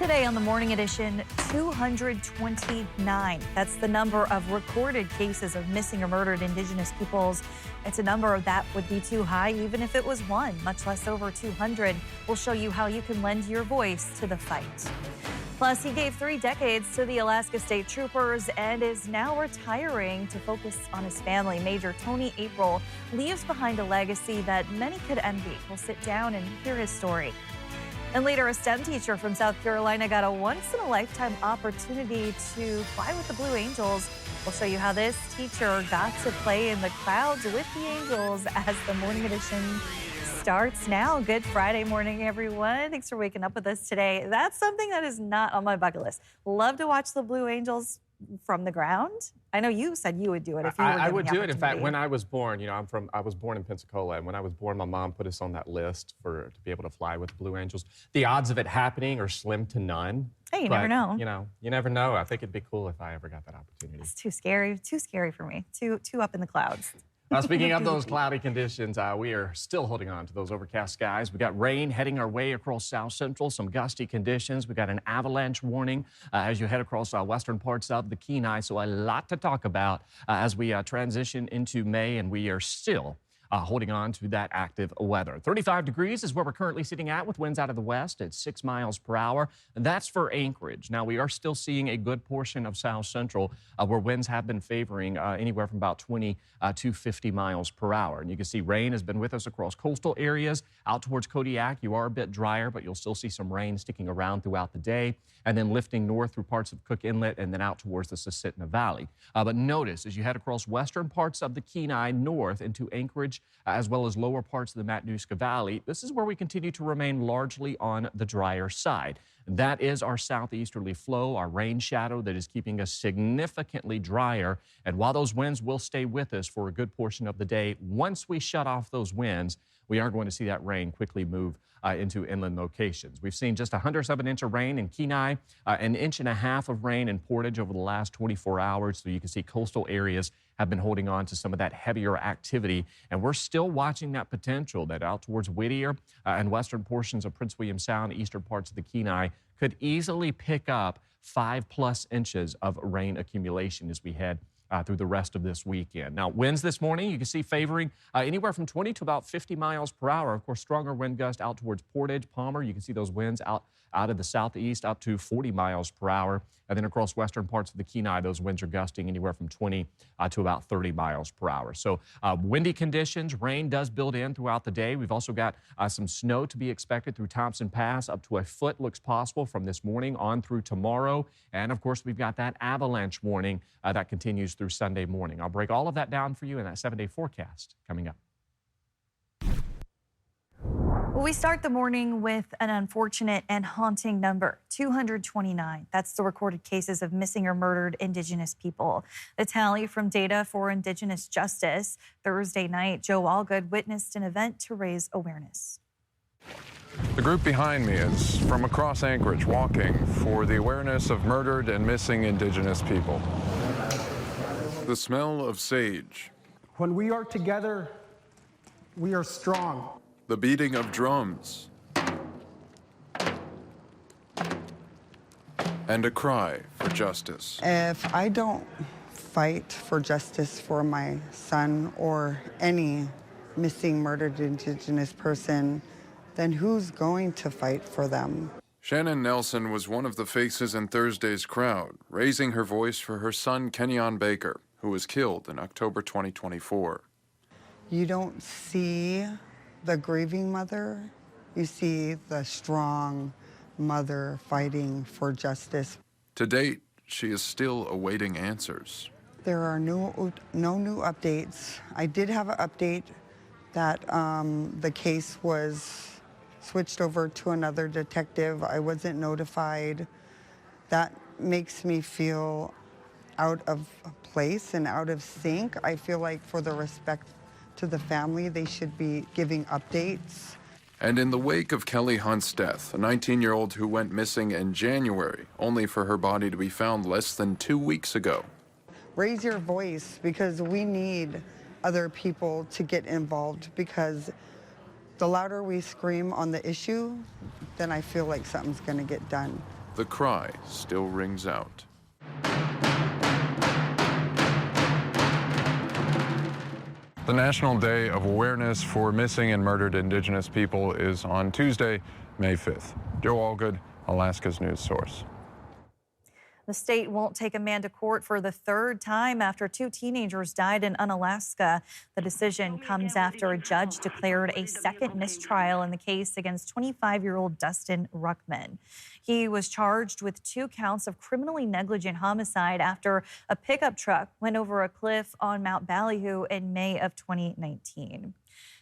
Today on the Morning Edition, 229. That's the number of recorded cases of missing or murdered Indigenous peoples. It's a number that would be too high even if it was one, much less over 200. We'll show you how you can lend your voice to the fight. Plus, he gave 3 decades to the Alaska State Troopers and is now retiring to focus on his family. Major Tony April leaves behind a legacy that many could envy. We'll sit down and hear his story. And later, a STEM teacher from South Carolina got a once-in-a-lifetime opportunity to fly with the Blue Angels. We'll show you how this teacher got to play in the clouds with the Angels as the Morning Edition starts now. Good Friday morning, everyone. Thanks for waking up with us today. That's something that is not on my bucket list. Love to watch the Blue Angels from the ground. I know you said you would do it if you were given I would the do it. In fact, opportunity. when I was born, I was born in Pensacola, and when I was born, my mom put us on that list to be able to fly with the Blue Angels. The odds of it happening are slim to none. Hey, you never know. You never know. I think it'd be cool if I ever got that opportunity. It's too scary for me. Too up in the clouds. Speaking of those cloudy conditions, we are still holding on to those overcast skies. We got rain heading our way across South Central, some gusty conditions. We got an avalanche warning as you head across western parts of the Kenai. So a lot to talk about as we transition into May, and we are still holding on to that active weather. 35 degrees is where we're currently sitting at with winds out of the west at 6 miles per hour. And that's for Anchorage. Now, we are still seeing a good portion of South Central where winds have been favoring anywhere from about 20 to 50 miles per hour. And you can see rain has been with us across coastal areas. Out towards Kodiak, you are a bit drier, but you'll still see some rain sticking around throughout the day, and then lifting north through parts of Cook Inlet and then out towards the Susitna Valley. But notice, as you head across western parts of the Kenai north into Anchorage, as well as lower parts of the Matanuska Valley, this is where we continue to remain largely on the drier side. That is our southeasterly flow, our rain shadow that is keeping us significantly drier. And while those winds will stay with us for a good portion of the day, once we shut off those winds, we are going to see that rain quickly move into inland locations. We've seen just 100 of an inch of rain in Kenai, an inch and a half of rain in Portage over the last 24 hours. So you can see coastal areas have been holding on to some of that heavier activity. And we're still watching that potential that out towards Whittier and western portions of Prince William Sound, eastern parts of the Kenai, could easily pick up 5+ inches of rain accumulation as we head through the rest of this weekend. Now, winds this morning, you can see favoring anywhere from 20 to about 50 miles per hour. Of course, stronger wind gust out towards Portage, Palmer. You can see those winds out of the southeast up to 40 miles per hour. And then across western parts of the Kenai, those winds are gusting anywhere from 20 to about 30 miles per hour. So windy conditions, rain does build in throughout the day. We've also got some snow to be expected through Thompson Pass. Up to a foot looks possible from this morning on through tomorrow. And of course, we've got that avalanche warning that continues through Sunday morning. I'll break all of that down for you in that 7-day forecast coming up. Well, we start the morning with an unfortunate and haunting number, 229. That's the recorded cases of missing or murdered Indigenous people. The tally from Data for Indigenous Justice. Thursday night, Joe Allgood witnessed an event to raise awareness. The group behind me is from across Anchorage, walking for the awareness of murdered and missing Indigenous people. The smell of sage. When we are together, we are strong. The beating of drums. And a cry for justice. If I don't fight for justice for my son or any missing, murdered Indigenous person, then who's going to fight for them? Shannon Nelson was one of the faces in Thursday's crowd, raising her voice for her son, Kenyon Baker, who was killed in October 2024. You don't see the grieving mother, you see the strong mother fighting for justice. To date, she is still awaiting answers. There are no new updates. I did have an update that the case was switched over to another detective. I wasn't notified. That makes me feel out of place and out of sync. I feel like for the respect to the family, they should be giving updates. And in the wake of Kelly Hunt's death, a 19-year-old who went missing in January, only for her body to be found less than 2 weeks ago. Raise your voice, because we need other people to get involved, because the louder we scream on the issue, then I feel like something's gonna get done. the cry still rings out. The National Day of Awareness for Missing and Murdered Indigenous People is on Tuesday, May 5th. Joe Allgood, Alaska's news source. The state won't take a man to court for the third time after 2 teenagers died in Unalaska. The decision comes after a judge declared a second mistrial in the case against 25-year-old Dustin Ruckman. He was charged with 2 counts of criminally negligent homicide after a pickup truck went over a cliff on Mount Ballyhoo in May of 2019.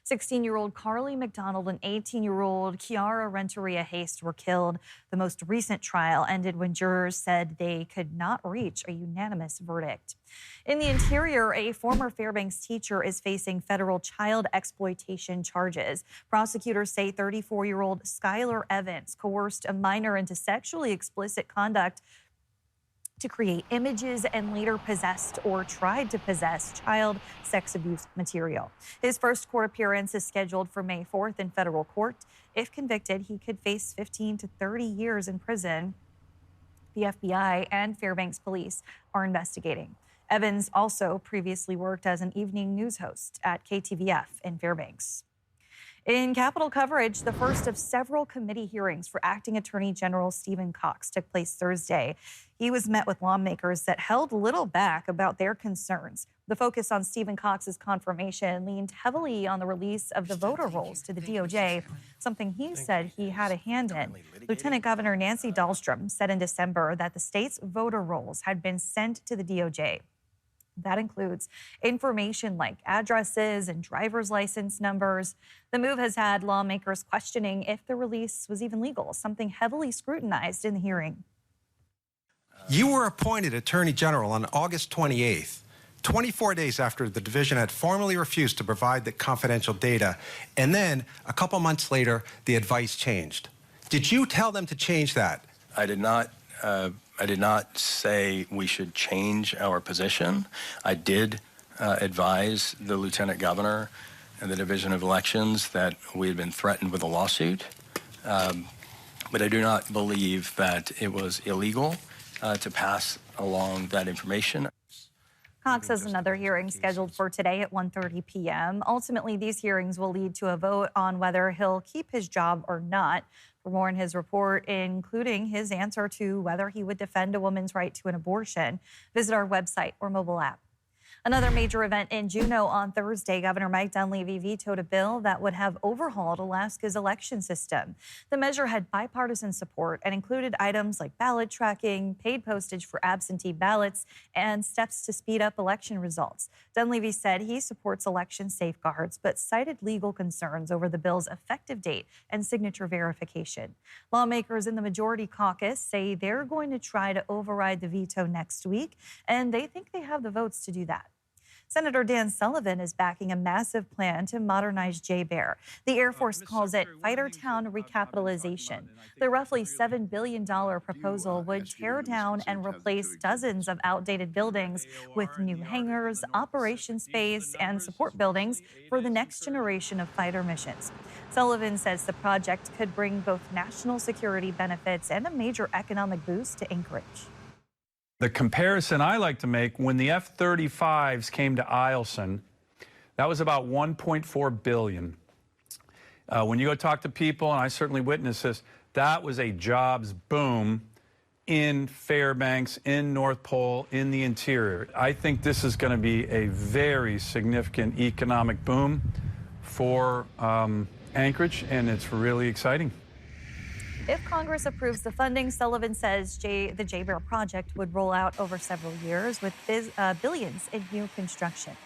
16-year-old Carly McDonald and 18-year-old Kiara Renteria Haste were killed. The most recent trial ended when jurors said they could not reach a unanimous verdict. In the interior, a former Fairbanks teacher is facing federal child exploitation charges. Prosecutors say 34-year-old Skylar Evans coerced a minor into sexually explicit conduct to create images and later possessed or tried to possess child sex abuse material. His first court appearance is scheduled for May 4th in federal court. If convicted, he could face 15 to 30 years in prison. The FBI and Fairbanks police are investigating. Evans also previously worked as an evening news host at KTVF in Fairbanks. In Capitol coverage, the first of several committee hearings for Acting Attorney General Stephen Cox took place Thursday. He was met with lawmakers that held little back about their concerns. The focus on Stephen Cox's confirmation leaned heavily on the release of the voter rolls to the DOJ, something he said he had a hand in. Lieutenant Governor Nancy Dahlstrom said in December that the state's voter rolls had been sent to the DOJ. That includes information like addresses and driver's license numbers. The move has had lawmakers questioning if the release was even legal, something heavily scrutinized in the hearing. You were appointed Attorney General on August 28th, 24 days after the division had formally refused to provide the confidential data, and then a couple months later, the advice changed. Did you tell them to change that? I did not say we should change our position. I did advise the Lieutenant Governor and the Division of Elections that we had been threatened with a lawsuit. But I do not believe that it was illegal to pass along that information. Cox has another hearing scheduled for today at 1:30 p.m. Ultimately, these hearings will lead to a vote on whether he'll keep his job or not. For more in his report, including his answer to whether he would defend a woman's right to an abortion, visit our website or mobile app. Another major event in Juneau on Thursday, Governor Mike Dunleavy vetoed a bill that would have overhauled Alaska's election system. The measure had bipartisan support and included items like ballot tracking, paid postage for absentee ballots, and steps to speed up election results. Dunleavy said he supports election safeguards, but cited legal concerns over the bill's effective date and signature verification. Lawmakers in the majority caucus say they're going to try to override the veto next week, and they think they have the votes to do that. Senator Dan Sullivan is backing a massive plan to modernize J-Bear. The Air Force calls it Fightertown recapitalization. The roughly $7 billion proposal would tear down and replace dozens of outdated buildings with new hangars, operation space, and support buildings for the next generation of fighter missions. Sullivan says the project could bring both national security benefits and a major economic boost to Anchorage. The comparison I like to make, when the F-35s came to Eielson, that was about $1.4 billion. When you go talk to people, and I certainly witnessed this, that was a jobs boom in Fairbanks, in North Pole, in the interior. I think this is going to be a very significant economic boom for Anchorage, and it's really exciting. If Congress approves the funding, Sullivan says the J-Bear project would roll out over several years with billions in new construction.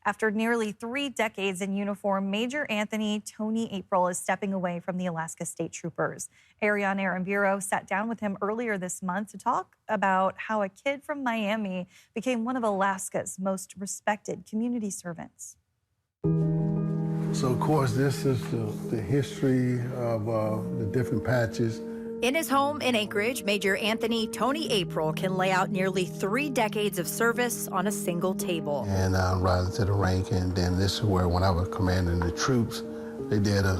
After nearly 3 decades in uniform, Major Anthony Tony April is stepping away from the Alaska State Troopers. Ariane Aramburo sat down with him earlier this month to talk about how a kid from Miami became one of Alaska's most respected community servants. So, of course, this is the history of the different patches. In his home in Anchorage, Major Anthony Tony April can lay out nearly 3 decades of service on a single table. And rising to the rank, and then this is where, when I was commanding the troops, they did a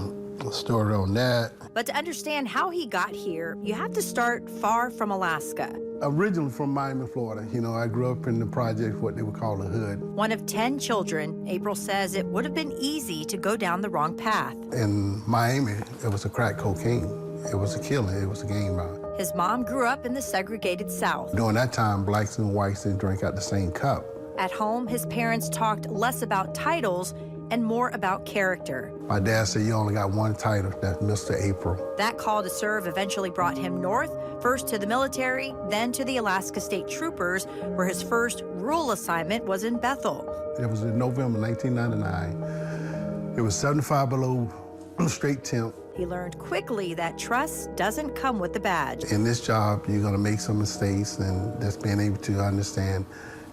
Story on that. But to understand how he got here, you have to start far from Alaska. Originally from Miami, Florida. You know, I grew up in the project, what they would call the hood. One of 10 children, April says it would have been easy to go down the wrong path. In Miami, it was a crack cocaine. It was a killing. It was a gang violence. His mom grew up in the segregated South. During that time, blacks and whites didn't drink out the same cup. At home, his parents talked less about titles and more about character. My dad said, you only got one title, that's Mr. April. That call to serve eventually brought him north, first to the military, then to the Alaska State Troopers, where his first rural assignment was in Bethel. It was in November 1999. It was 75 below straight temp. He learned quickly that trust doesn't come with the badge. In this job, you're gonna make some mistakes, and just being able to understand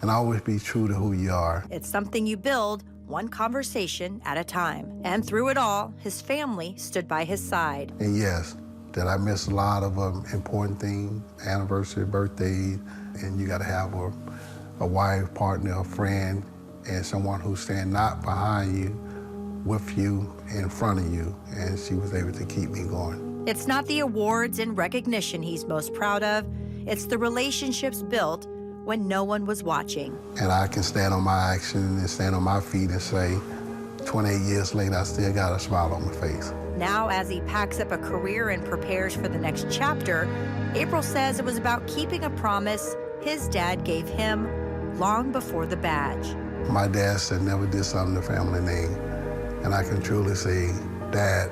and always be true to who you are. It's something you build one conversation at a time. And through it all, his family stood by his side. And yes, that I missed a lot of important things, anniversary, birthdays, and you gotta have a wife, partner, a friend, and someone who's standing not behind you, with you, in front of you, and she was able to keep me going. It's not the awards and recognition he's most proud of, it's the relationships built when no one was watching. And I can stand on my action and stand on my feet and say, 28 years later, I still got a smile on my face. Now, as he packs up a career and prepares for the next chapter, April says it was about keeping a promise his dad gave him long before the badge. My dad said never dishonor the family name. And I can truly say, Dad,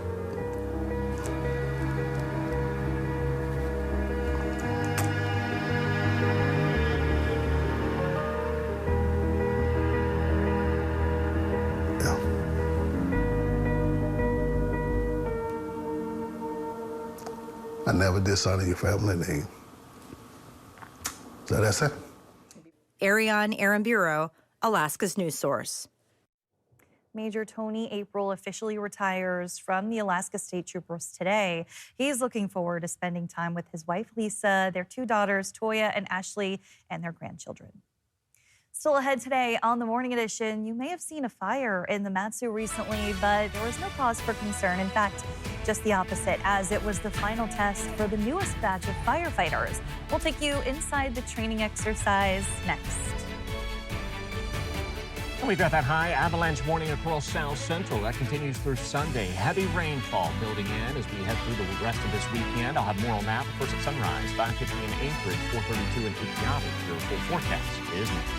I never dishonor your family name. So that's it. Ariane Aramburo, Alaska's news source. Major Tony April officially retires from the Alaska State Troopers today. He's looking forward to spending time with his wife, Lisa, their two daughters, Toya and Ashley, and their grandchildren. Still ahead today on the Morning Edition, you may have seen a fire in the Mat-Su recently, but there was no cause for concern. In fact, just the opposite, as it was the final test for the newest batch of firefighters. We'll take you inside the training exercise next. And we've got that high avalanche warning across South Central. That continues through Sunday. Heavy rainfall building in as we head through the rest of this weekend. I'll have more on that. First at sunrise, 5:50 in Anchorage, 4:32 in Utqiagvik. Your full forecast is next.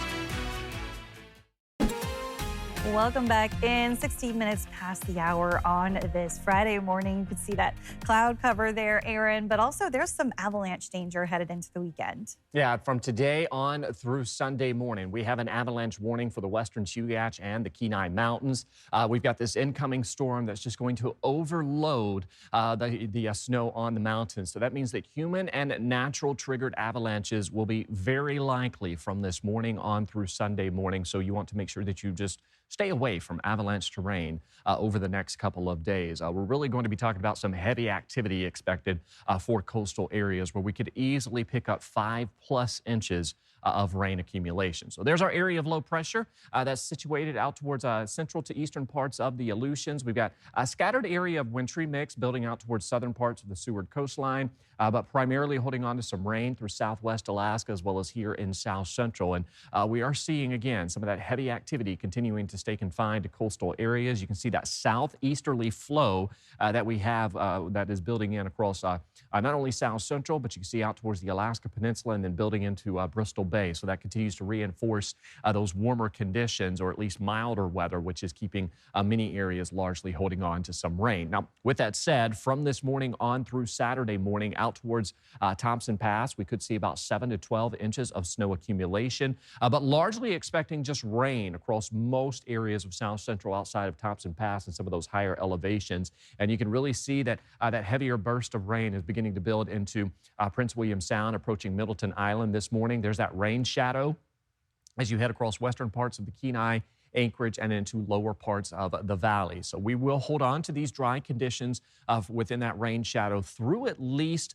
Welcome back in. 16 minutes past the hour on this Friday morning. You can see that cloud cover there, Aaron, but also there's some avalanche danger headed into the weekend. Yeah, from today on through Sunday morning, we have an avalanche warning for the western Chugach and the Kenai Mountains. We've got this incoming storm that's just going to overload the snow on the mountains. So that means that human and natural triggered avalanches will be very likely from this morning on through Sunday morning. So you want to make sure that you just stay away from avalanche terrain over the next couple of days. We're really going to be talking about some heavy activity expected for coastal areas where we could easily pick up 5+ inches of rain accumulation. So there's our area of low pressure that's situated out towards central to eastern parts of the Aleutians. We've got a scattered area of wintry mix building out towards southern parts of the Seward coastline, but primarily holding on to some rain through southwest Alaska as well as here in south central. And we are seeing, again, some of that heavy activity continuing to stay confined to coastal areas. You can see that southeasterly flow that we have that is building in across not only south central, but you can see out towards the Alaska Peninsula and then building into Bristol Bay. So that continues to reinforce those warmer conditions, or at least milder weather, which is keeping many areas largely holding on to some rain. Now, with that said, from this morning on through Saturday morning out towards Thompson Pass, we could see about 7 to 12 inches of snow accumulation, but largely expecting just rain across most areas of south central outside of Thompson Pass and some of those higher elevations. And you can really see that that heavier burst of rain is beginning to build into Prince William Sound, approaching Middleton Island this morning. There's that rain shadow as you head across western parts of the Kenai, Anchorage, and into lower parts of the valley. So we will hold on to these dry conditions within that rain shadow through at least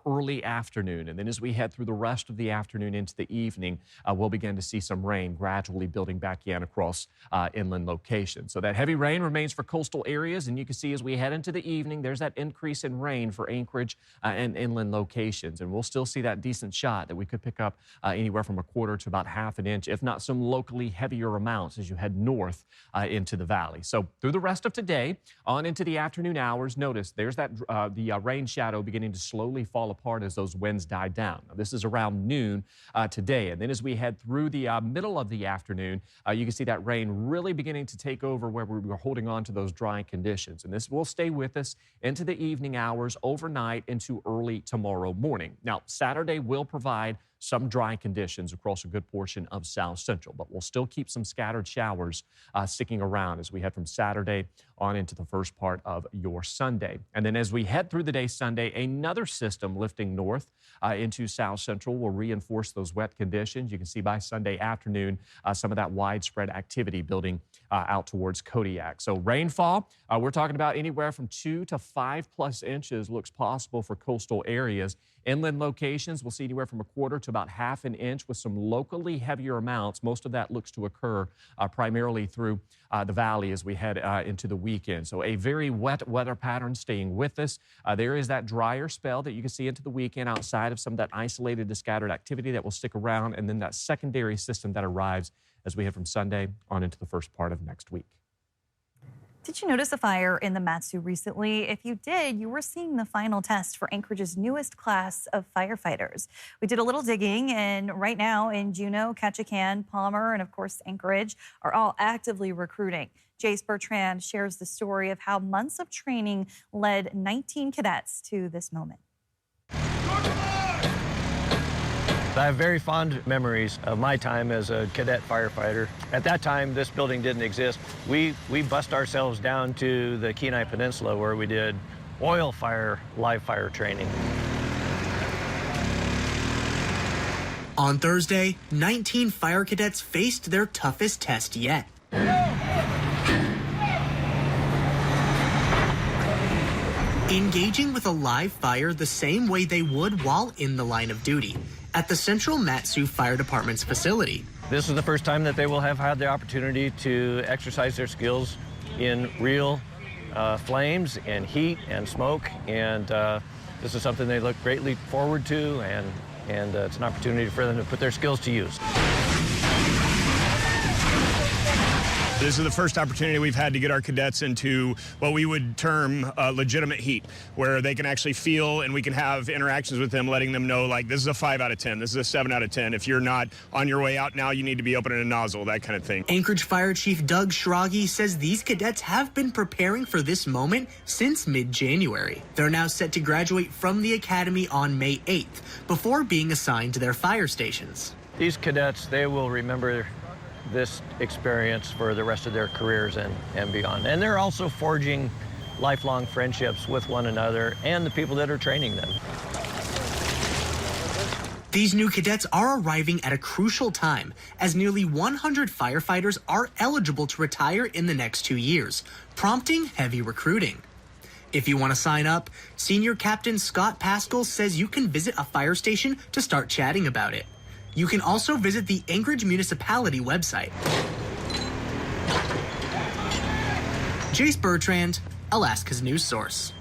early afternoon. And then as we head through the rest of the afternoon into the evening, we'll begin to see some rain gradually building back in across inland locations. So that heavy rain remains for coastal areas. And you can see as we head into the evening, there's that increase in rain for Anchorage and inland locations. And we'll still see that decent shot that we could pick up anywhere from a quarter to about half an inch, if not some locally heavier amounts as you head north into the valley. So through the rest of today, on into the afternoon hours, notice there's that the rain shadow beginning to slowly fall apart as those winds die down. Now, this is around noon today. And then as we head through the middle of the afternoon, you can see that rain really beginning to take over where we were holding on to those dry conditions. And this will stay with us into the evening hours, overnight, into early tomorrow morning. Now, Saturday will provide some dry conditions across a good portion of South Central, but we'll still keep some scattered showers sticking around as we head from Saturday on into the first part of your Sunday. And then as we head through the day Sunday, another system lifting north into South Central will reinforce those wet conditions. You can see by Sunday afternoon some of that widespread activity building out towards Kodiak. So rainfall, we're talking about anywhere from 2 to 5+ inches looks possible for coastal areas. Inland locations, we'll see anywhere from a quarter to about half an inch with some locally heavier amounts. Most of that looks to occur primarily through the valley as we head into the weekend. So a very wet weather pattern staying with us. There is that drier spell that you can see into the weekend outside of some of that isolated to scattered activity that will stick around, and then that secondary system that arrives as we head from Sunday on into the first part of next week. Did you notice a fire in the Mat-Su recently? If you did, you were seeing the final test for Anchorage's newest class of firefighters. We did a little digging, and right now in Juneau, Ketchikan, Palmer, and of course Anchorage are all actively recruiting. Jace Bertrand shares the story of how months of training led 19 cadets to this moment. I have very fond memories of my time as a cadet firefighter. At that time, this building didn't exist. We bust ourselves down to the Kenai Peninsula where we did oil fire, live fire training. On Thursday, 19 fire cadets faced their toughest test yet. Engaging with a live fire the same way they would while in the line of duty at the Central Mat-Su Fire Department's facility. This is the first time that they will have had the opportunity to exercise their skills in real flames and heat and smoke, and this is something they look greatly forward to, and it's an opportunity for them to put their skills to use. This is the first opportunity we've had to get our cadets into what we would term legitimate heat, where they can actually feel and we can have interactions with them, letting them know, like, this is a 5 out of 10, this is a 7 out of 10. If you're not on your way out now, you need to be opening a nozzle, that kind of thing. Anchorage Fire Chief Doug Schrage says these cadets have been preparing for this moment since mid-January. They're now set to graduate from the academy on May 8th, before being assigned to their fire stations. These cadets, they will remember this experience for the rest of their careers and beyond. And they're also forging lifelong friendships with one another and the people that are training them. These new cadets are arriving at a crucial time, as nearly 100 firefighters are eligible to retire in the next 2 years, prompting heavy recruiting. If you want to sign up, Senior Captain Scott Pascal says you can visit a fire station to start chatting about it. You can also visit the Anchorage Municipality website. Jace Bertrand, Alaska's news source.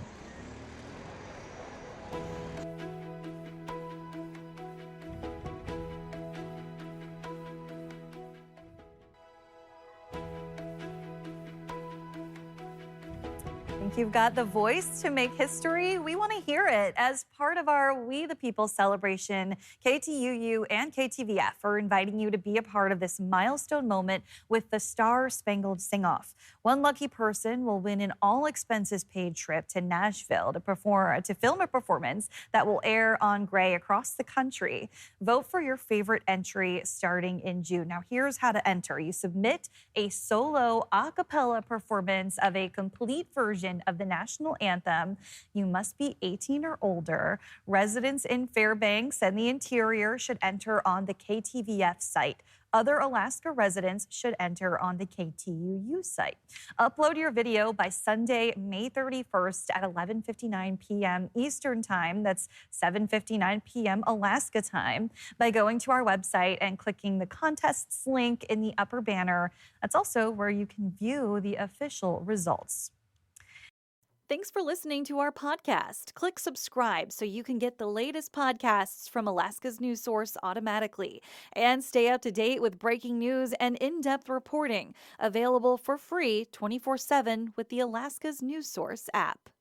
You've got the voice to make history. We want to hear it. As part of our We the People celebration, KTUU and KTVF are inviting you to be a part of this milestone moment with the Star Spangled Sing-Off. One lucky person will win an all-expenses-paid trip to Nashville to film a performance that will air on Gray across the country. Vote for your favorite entry starting in June. Now, here's how to enter. You submit a solo a cappella performance of a complete version of the national anthem. You must be 18 or older. Residents in Fairbanks and the interior should enter on the KTVF site. Other Alaska residents should enter on the KTUU site. Upload your video by Sunday, May 31st at 11:59 p.m. Eastern Time. That's 7:59 p.m. Alaska time by going to our website and clicking the contests link in the upper banner. That's also where you can view the official results. Thanks for listening to our podcast. Click subscribe so you can get the latest podcasts from Alaska's news source automatically. And stay up to date with breaking news and in-depth reporting. Available for free 24/7 with the Alaska's news source app.